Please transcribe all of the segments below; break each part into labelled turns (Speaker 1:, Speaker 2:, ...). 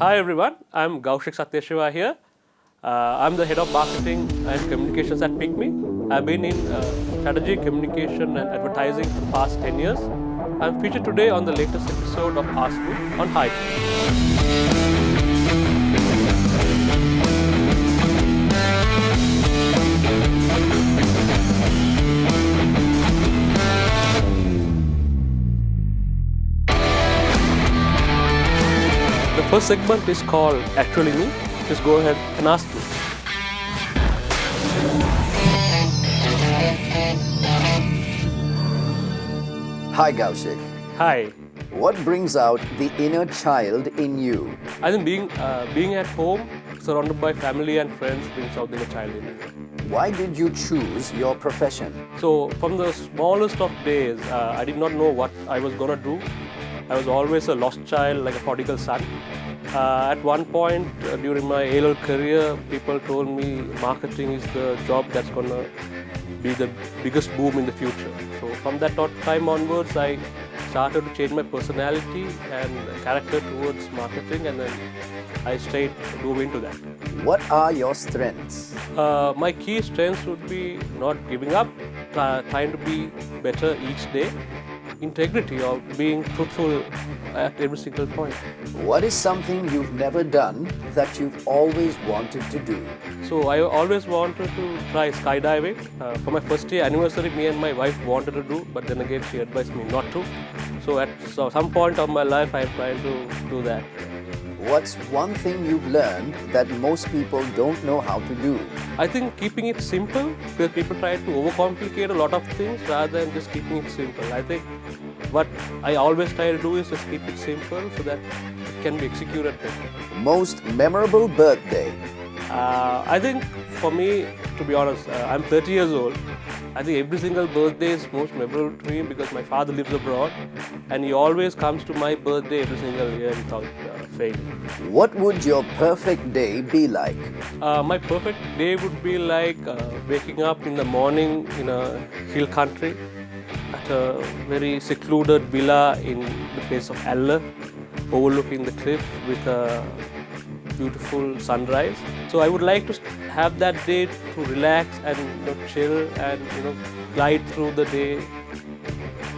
Speaker 1: Hi everyone, I'm Gowshik Sathiyasiva here. I'm the head of marketing and communications at PickMe. I've been in strategy, communication and advertising for the past 10 years. I'm featured today on the latest episode of Ask Me on Hype. The first segment is called Actually Me. Just go ahead and ask me.
Speaker 2: Hi Gowshik.
Speaker 1: Hi.
Speaker 2: What brings out the inner child in you?
Speaker 1: I think being at home, surrounded by family and friends, brings out the inner child in me.
Speaker 2: Why did you choose your profession?
Speaker 1: So from the smallest of days, I did not know what I was gonna do. I was always a lost child, like a prodigal son. At one point during my A-level career, people told me marketing is the job that's gonna be the biggest boom in the future. So from that time onwards, I started to change my personality and character towards marketing, and then I straight dove into that.
Speaker 2: What are your strengths?
Speaker 1: My key strengths would be not giving up, trying to be better each day, integrity or being truthful at every single point.
Speaker 2: What is something you've never done that you've always wanted to do?
Speaker 1: So I always wanted to try skydiving. For my first year anniversary, me and my wife wanted to do, but then again she advised me not to. So at some point of my life, I'm trying to do that.
Speaker 2: What's one thing you've learned that most people don't know how to do?
Speaker 1: I think keeping it simple, because people try to overcomplicate a lot of things rather than just keeping it simple. I think what I always try to do is just keep it simple so that it can be executed better.
Speaker 2: Most memorable birthday?
Speaker 1: I think for me, to be honest, I'm 30 years old. I think every single birthday is most memorable to me because my father lives abroad and he always comes to my birthday every single year without fail.
Speaker 2: What would your perfect day be like?
Speaker 1: My perfect day would be like waking up in the morning in a hill country at a very secluded villa in the place of Allah, overlooking the cliff with a beautiful sunrise. So I would like to have that day to relax and chill and glide through the day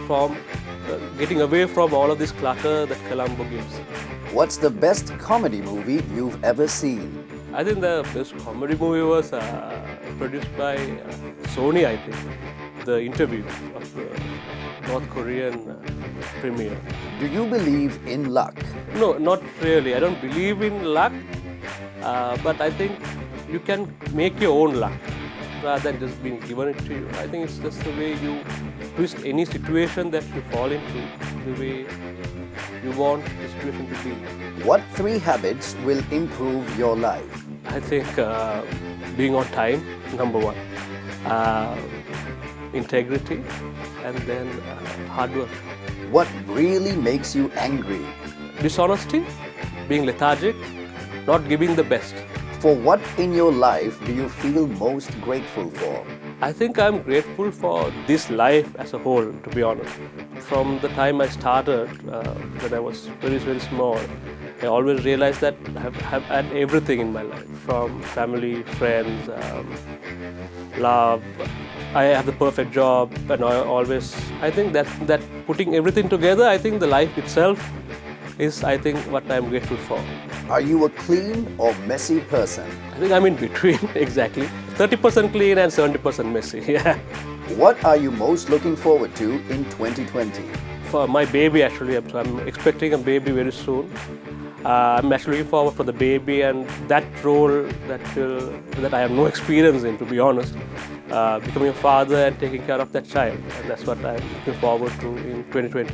Speaker 1: from getting away from all of this clutter that Colombo gives.
Speaker 2: What's the best comedy movie you've ever seen?
Speaker 1: I think the best comedy movie was produced by Sony, I think. The Interview of the North Korean premier.
Speaker 2: Do you believe in luck?
Speaker 1: No, not really. I don't believe in luck, but I think you can make your own luck rather than just being given it to you. I think it's just the way you twist any situation that you fall into, the way you want the situation to be.
Speaker 2: What 3 habits will improve your life?
Speaker 1: I think being on time, number 1. Integrity, and then hard work.
Speaker 2: What really makes you angry?
Speaker 1: Dishonesty, being lethargic, not giving the best.
Speaker 2: For what in your life do you feel most grateful for?
Speaker 1: I think I'm grateful for this life as a whole, to be honest. From the time I started, when I was very, very small, I always realized that I have had everything in my life, from family, friends, love. I have the perfect job, and I think that putting everything together, I think the life itself is, I think, what I'm grateful for.
Speaker 2: Are you a clean or messy person?
Speaker 1: I think I'm in between, exactly. 30% clean and 70% messy, yeah.
Speaker 2: What are you most looking forward to in 2020?
Speaker 1: For my baby, actually, I'm expecting a baby very soon. I'm actually looking forward for the baby and that role that I have no experience in, to be honest. Becoming a father and taking care of that child. And that's what I'm looking forward to in 2020.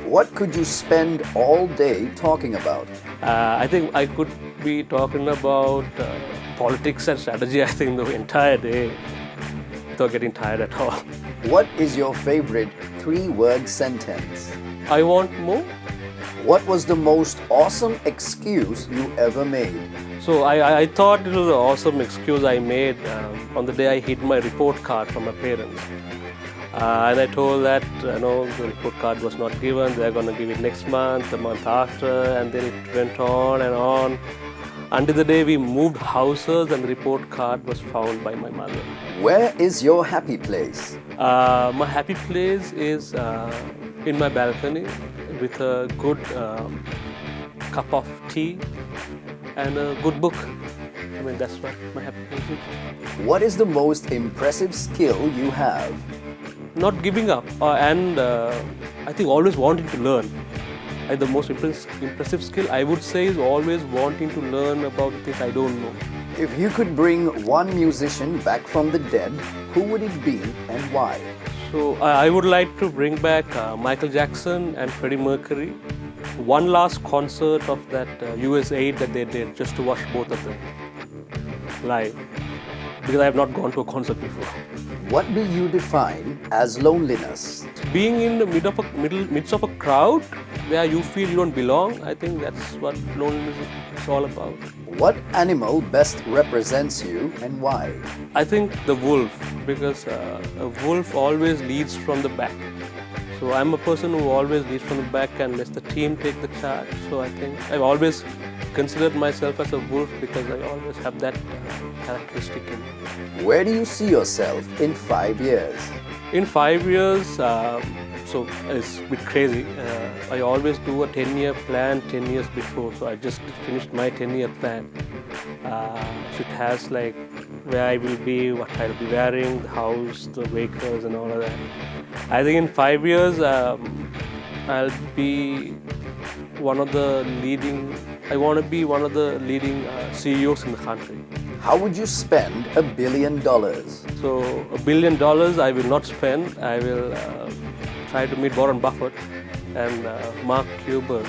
Speaker 2: What could you spend all day talking about?
Speaker 1: I think I could be talking about politics and strategy, I think, the entire day without getting tired at all.
Speaker 2: What is your favorite 3-word sentence?
Speaker 1: I want more.
Speaker 2: What was the most awesome excuse you ever made?
Speaker 1: So I thought it was an awesome excuse I made on the day I hid my report card from my parents. And I told that the report card was not given. They're going to give it next month, the month after, and then it went on and on. Until the day we moved houses and the report card was found by my mother.
Speaker 2: Where is your happy place?
Speaker 1: My happy place is in my balcony with a good cup of tea and a good book. I mean, that's what my happy place is.
Speaker 2: What is the most impressive skill you have?
Speaker 1: Not giving up and I think always wanting to learn. The most impressive skill I would say is always wanting to learn about things I don't know.
Speaker 2: If you could bring one musician back from the dead, who would it be and why?
Speaker 1: So I would like to bring back Michael Jackson and Freddie Mercury. One last concert of that US8 that they did, just to watch both of them live, because I have not gone to a concert before.
Speaker 2: What do you define as loneliness?
Speaker 1: Being in the midst of a crowd where you feel you don't belong, I think that's what loneliness is all about.
Speaker 2: What animal best represents you and why?
Speaker 1: I think the wolf, because a wolf always leads from the back. So I'm a person who always leads from the back and lets the team take the charge. So I think I've always considered myself as a wolf because I always have that characteristic in me.
Speaker 2: Where do you see yourself in 5 years?
Speaker 1: In 5 years, so it's a bit crazy. I always do a 10-year plan 10 years before. So I just finished my 10-year plan. So it has like where I will be, what I'll be wearing, the house, the vehicles and all of that. I think in 5 years, I'll be one of the leading, I want to be one of the leading CEOs in the country.
Speaker 2: How would you spend $1 billion?
Speaker 1: So $1 billion I will not spend. I will try to meet Warren Buffett and Mark Cuban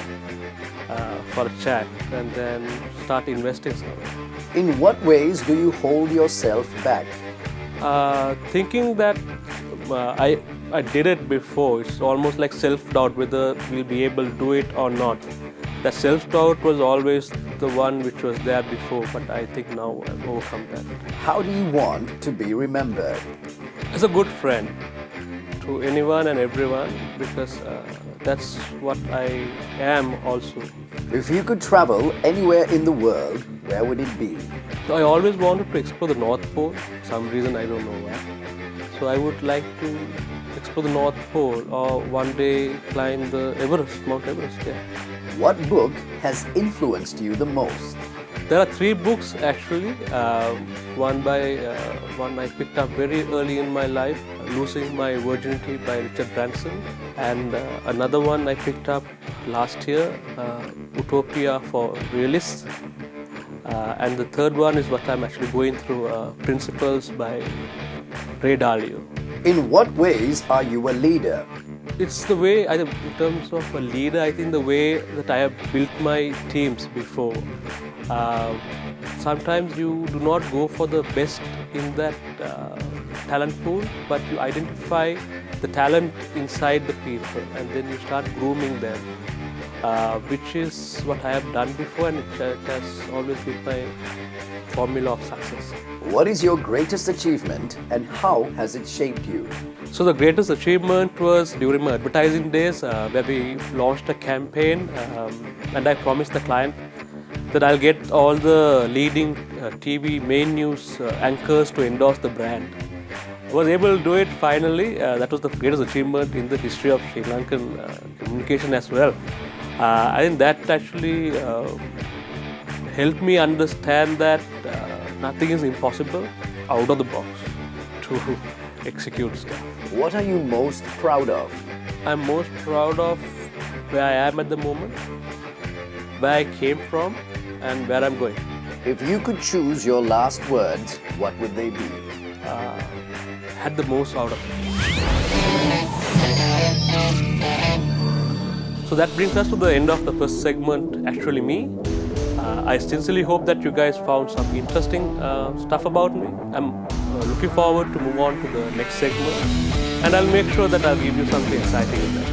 Speaker 1: for a chat and then start investing somewhere.
Speaker 2: In what ways do you hold yourself back?
Speaker 1: Thinking that I did it before, it's almost like self-doubt whether we'll be able to do it or not. That self-doubt was always the one which was there before, but I think now I've overcome that.
Speaker 2: How do you want to be remembered?
Speaker 1: As a good friend to anyone and everyone, because that's what I am also.
Speaker 2: If you could travel anywhere in the world, where would it be?
Speaker 1: So I always wanted to explore the North Pole, for some reason I don't know why. So I would like to explore the North Pole or one day climb the Everest, Mount Everest. Yeah.
Speaker 2: What book has influenced you the most?
Speaker 1: There are 3 books actually. One I picked up very early in my life, Losing My Virginity by Richard Branson. And another one I picked up last year, Utopia for Realists. And the third one is what I'm actually going through, Principles by Ray Dalio.
Speaker 2: In what ways are you a leader?
Speaker 1: It's the way, in terms of a leader, I think the way that I have built my teams before. Sometimes you do not go for the best in that talent pool, but you identify the talent inside the people and then you start grooming them, which is what I have done before, and it has always been my formula of success.
Speaker 2: What is your greatest achievement and how has it shaped you?
Speaker 1: So the greatest achievement was during my advertising days where we launched a campaign and I promised the client that I'll get all the leading TV main news anchors to endorse the brand. I was able to do it finally. That was the greatest achievement in the history of Sri Lankan communication as well. I think that actually helped me understand that nothing is impossible out of the box to execute stuff.
Speaker 2: What are you most proud of?
Speaker 1: I'm most proud of where I am at the moment, where I came from, and where I'm going.
Speaker 2: If you could choose your last words, what would they be?
Speaker 1: Had the most out of it. So that brings us to the end of the first segment, Actually Me. I sincerely hope that you guys found some interesting stuff about me. I'm looking forward to move on to the next segment, and I'll make sure that I'll give you something exciting in there.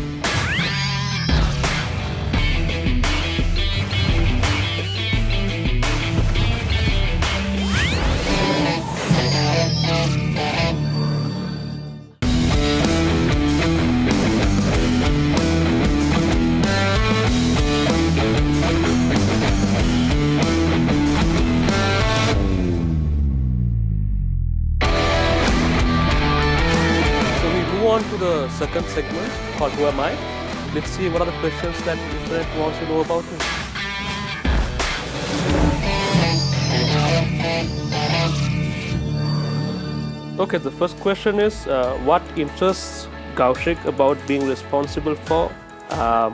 Speaker 1: second segment called Who Am I? Let's see what are the questions that the internet wants to know about me. Okay, the first question is what interests Gowshik about being responsible for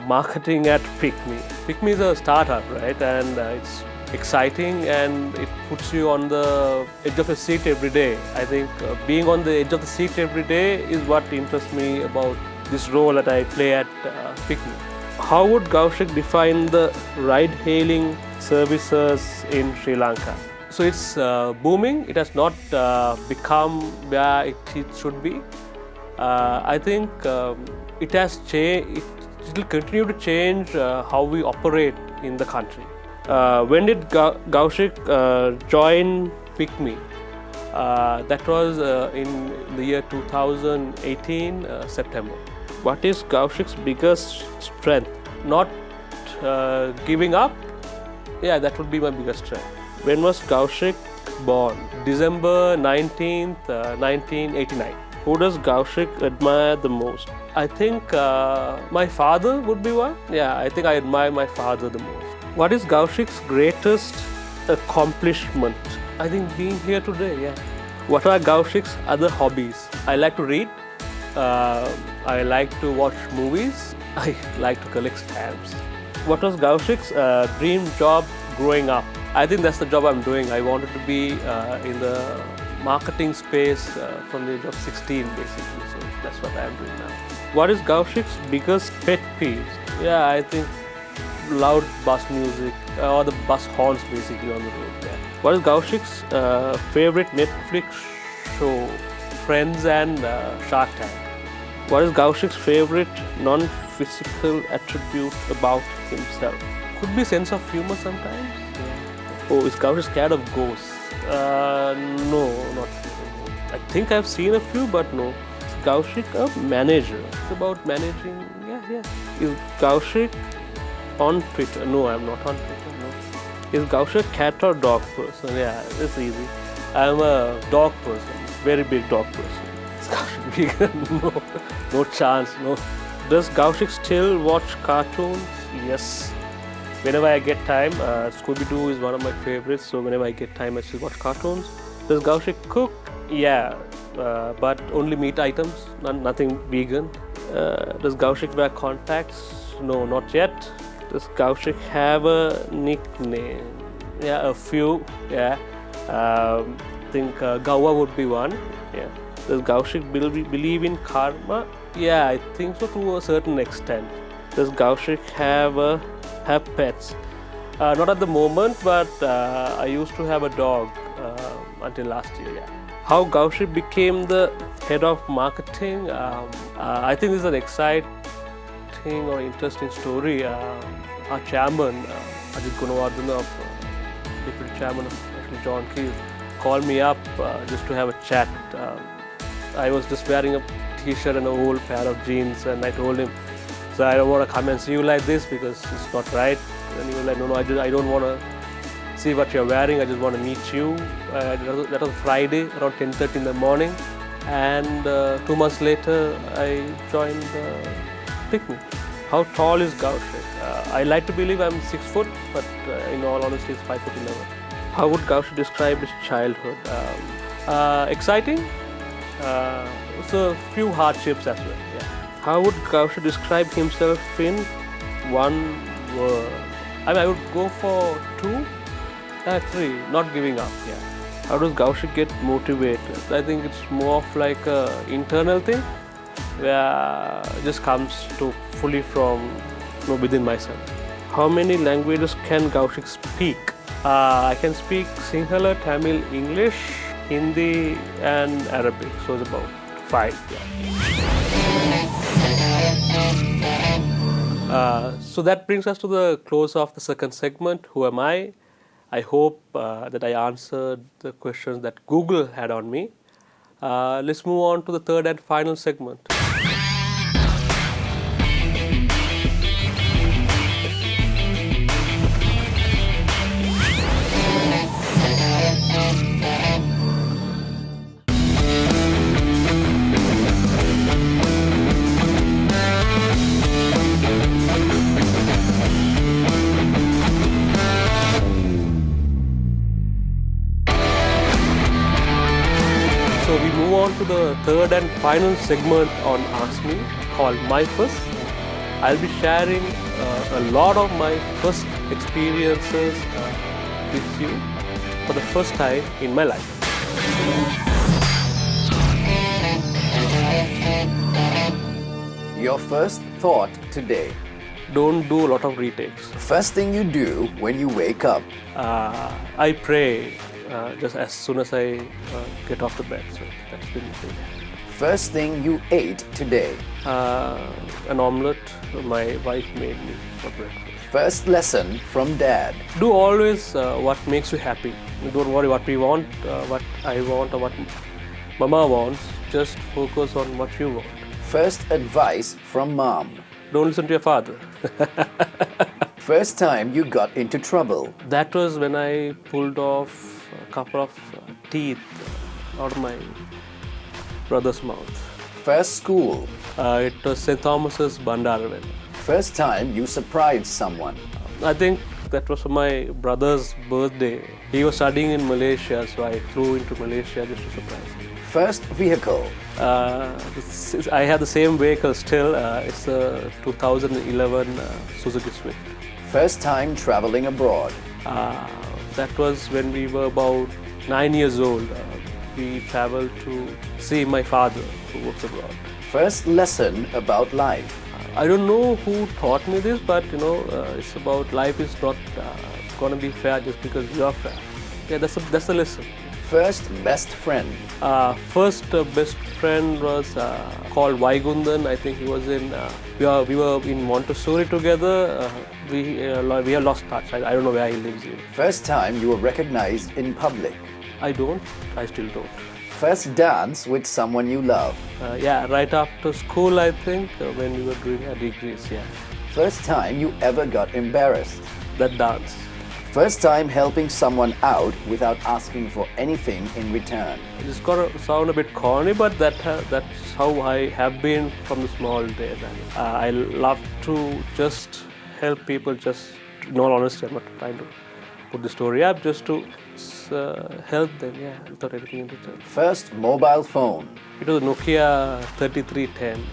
Speaker 1: marketing at PickMe? PickMe is a startup, right? And it's exciting and it puts you on the edge of the seat every day. I think being on the edge of the seat every day is what interests me about this role that I play at PickMe. How would Gowshik define the ride-hailing services in Sri Lanka? So it's booming. It has not become where it should be. I think it has changed. It will continue to change how we operate in the country. When did Gowshik join PickMe? That was in the year 2018, September. What is Gowshik's biggest strength? Not giving up. Yeah, that would be my biggest strength. When was Gowshik born? December 19th, 1989. Who does Gowshik admire the most? I think my father would be one. Yeah, I think I admire my father the most. What is Gowshik's greatest accomplishment? I think being here today, yeah. What are Gowshik's other hobbies? I like to read. I like to watch movies. I like to collect stamps. What was Gowshik's dream job growing up? I think that's the job I'm doing. I wanted to be in the marketing space from the age of 16 basically. So that's what I'm doing now. What is Gowshik's biggest pet peeve? Yeah, I think loud bus music or the bus horns basically on the road. Yeah. What is Gowshik's favorite Netflix show? Friends and Shark Tank. What is Gowshik's favorite non-physical attribute about himself? Could be sense of humor sometimes. Yeah. Oh, is Gowshik scared of ghosts? No, not really. I think I've seen a few, but no. Is Gowshik a manager? It's about managing. Yeah. Is Gowshik on Twitter? No, I'm not on Twitter. No. Is Gowshik a cat or dog person? Yeah, it's easy. I'm a dog person. Very big dog person. Is Gowshik vegan? No chance. No. Does Gowshik still watch cartoons? Yes. Whenever I get time, Scooby-Doo is one of my favorites. So whenever I get time, I still watch cartoons. Does Gowshik cook? Yeah, but only meat items. Nothing vegan. Does Gowshik wear contacts? No, not yet. Does Gowshik have a nickname? Yeah, a few. Yeah. I think Gawa would be one. Yeah. Does Gowshik believe in karma? Yeah, I think so to a certain extent. Does Gowshik have pets? Not at the moment, but I used to have a dog until last year. Yeah. How Gowshik became the head of marketing? I think this is an exciting or interesting story. Our chairman, Ajit Gunawardena, deputy chairman of John Keys, called me up just to have a chat. I was just wearing a t-shirt and an old pair of jeans, and I told him, so I don't want to come and see you like this because it's not right. And he was like, no, I don't want to see what you're wearing. I just want to meet you. That was Friday around 10:30 in the morning, and 2 months later I joined PickMe. How tall is Gowshik? I like to believe I'm 6 foot, but in all honesty, it's 5'11". How would Gowshik describe his childhood? Exciting. So few hardships as well. Yeah. How would Gowshik describe himself in one word? I would go for 2, 3. Not giving up. Yeah. How does Gowshik get motivated? I think it's more of like an internal thing, where it just comes to fully from within myself. How many languages can Gowshik speak? I can speak Sinhala, Tamil, English, Hindi and Arabic. So it's about 5. Yeah. So that brings us to the close of the second segment, Who Am I? I hope that I answered the questions that Google had on me. Let's move on to the third and final segment. So we move on to the third and final segment on Ask Me called My First. I'll be sharing a lot of my first experiences with you for the first time in my life.
Speaker 2: Your first thought today.
Speaker 1: Don't do a lot of retakes.
Speaker 2: First thing you do when you wake up.
Speaker 1: I pray just as soon as I get off the bed. So that's been the thing.
Speaker 2: First thing you ate today.
Speaker 1: An omelette my wife made me for breakfast.
Speaker 2: First lesson from Dad.
Speaker 1: Do always what makes you happy. Don't worry what we want, what I want, or what Mama wants. Just focus on what you want.
Speaker 2: First advice from Mom.
Speaker 1: Don't listen to your father.
Speaker 2: First time you got into trouble.
Speaker 1: That was when I pulled off a couple of teeth out of my brother's mouth.
Speaker 2: First school.
Speaker 1: It was St. Thomas's, Bandaravel.
Speaker 2: First time you surprised someone.
Speaker 1: I think that was for my brother's birthday. He was studying in Malaysia, so I flew into Malaysia just to surprise him.
Speaker 2: First vehicle.
Speaker 1: I have the same vehicle still. It's a 2011 Suzuki Swift.
Speaker 2: First time traveling abroad.
Speaker 1: That was when we were about 9 years old. We traveled to see my father who works abroad.
Speaker 2: First lesson about life.
Speaker 1: I don't know who taught me this, but it's about life is not gonna be fair just because you are fair. Yeah, that's the lesson.
Speaker 2: First best friend.
Speaker 1: First best friend was called Vaigundan. I think he was in. We were in Montessori together. We have lost touch. I don't know where he lives in.
Speaker 2: First time you were recognized in public.
Speaker 1: I don't. I still don't.
Speaker 2: First dance with someone you love.
Speaker 1: Yeah, right after school, I think, when we were doing our degrees. Yeah.
Speaker 2: First time you ever got embarrassed.
Speaker 1: That dance.
Speaker 2: First time helping someone out without asking for anything in return.
Speaker 1: It's gonna sound a bit corny, but that's how I have been from the small days. I love to just help people. Just, in all honesty, I'm not trying to put the story up, just to help them, yeah, without anything in return.
Speaker 2: First mobile phone.
Speaker 1: It was a Nokia 3310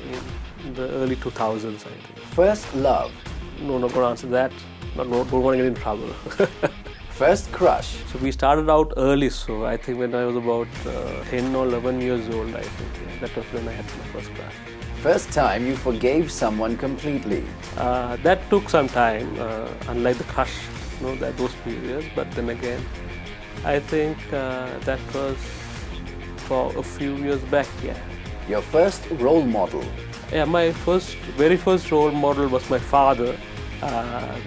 Speaker 1: in the early 2000s, I think.
Speaker 2: First love.
Speaker 1: No, not gonna answer that. Don't want to get in trouble.
Speaker 2: First crush.
Speaker 1: So we started out early, so I think when I was about 10 or 11 years old, I think that was when I had my first crush.
Speaker 2: First time you forgave someone completely.
Speaker 1: That took some time, unlike the crush, those periods. But then again, I think that was for a few years back, yeah.
Speaker 2: Your first role model.
Speaker 1: Yeah, my very first role model was my father.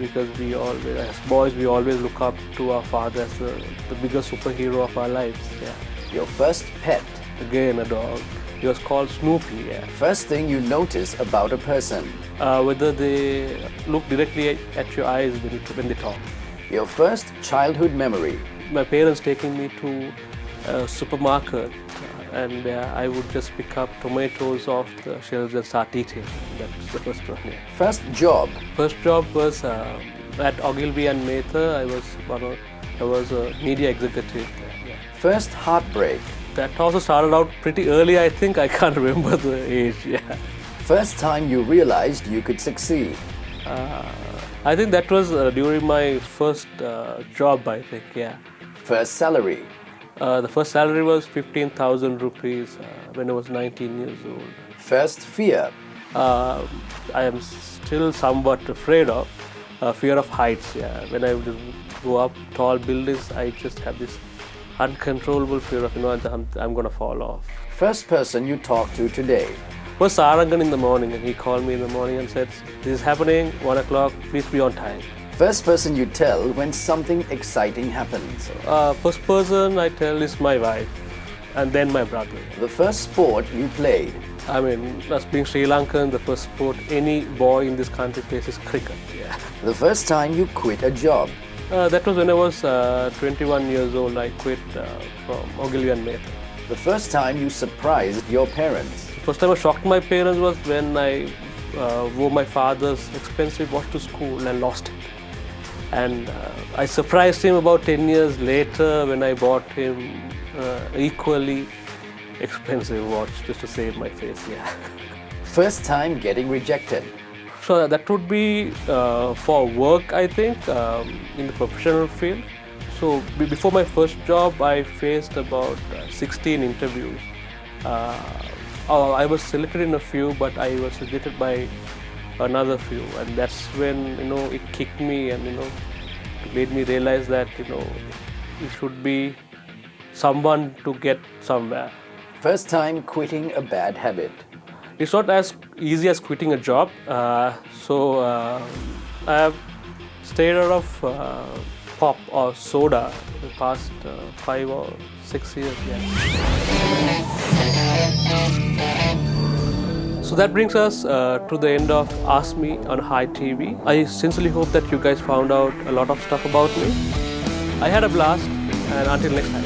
Speaker 1: Because we always, as boys, we always look up to our father as the biggest superhero of our lives. Yeah.
Speaker 2: Your first pet.
Speaker 1: Again, a dog. He was called Snoopy. Yeah.
Speaker 2: First thing you notice about a person.
Speaker 1: Whether they look directly at your eyes when they talk.
Speaker 2: Your first childhood memory.
Speaker 1: My parents taking me to a supermarket, and I would just pick up tomatoes off the shelves and start eating. That's the first one. Yeah.
Speaker 2: First job.
Speaker 1: First job was at Ogilvy and Mather. I was a media executive. Yeah.
Speaker 2: First heartbreak.
Speaker 1: That also started out pretty early. I think I can't remember the age. Yeah.
Speaker 2: First time you realized you could succeed.
Speaker 1: I think that was during my first job. I think. Yeah.
Speaker 2: First salary.
Speaker 1: The first salary was 15,000 rupees when I was 19 years old.
Speaker 2: First fear.
Speaker 1: I am still somewhat afraid of fear of heights. Yeah, when I would go up tall buildings, I just have this uncontrollable fear of I'm gonna fall off.
Speaker 2: First person you talked to today.
Speaker 1: Was Sarangan in the morning, and he called me in the morning and said, "This is happening, 1 o'clock. Please be on time."
Speaker 2: First person you tell when something exciting happens.
Speaker 1: First person I tell is my wife, and then my brother.
Speaker 2: The first sport you played.
Speaker 1: I mean, us being Sri Lankan, the first sport any boy in this country plays is cricket. Yeah.
Speaker 2: The first time you quit a job.
Speaker 1: That was when I was 21 years old. I quit from Ogilvy and Mather.
Speaker 2: The first time you surprised your parents.
Speaker 1: The first time I shocked my parents was when I wore my father's expensive watch to school and lost it. And I surprised him about 10 years later when I bought him equally expensive watch just to save my face. Yeah.
Speaker 2: First time getting rejected.
Speaker 1: So that would be for work, I think, in the professional field. So before my first job, I faced about 16 interviews. I was selected in a few, but I was rejected by another few, and that's when it kicked me, and it made me realize that you should be someone to get somewhere.
Speaker 2: First time quitting a bad habit.
Speaker 1: It's not as easy as quitting a job. So I have stayed out of pop or soda the past 5 or 6 years. Yeah. So that brings us to the end of Ask Me on Hi TV. I sincerely hope that you guys found out a lot of stuff about me. I had a blast, and until next time.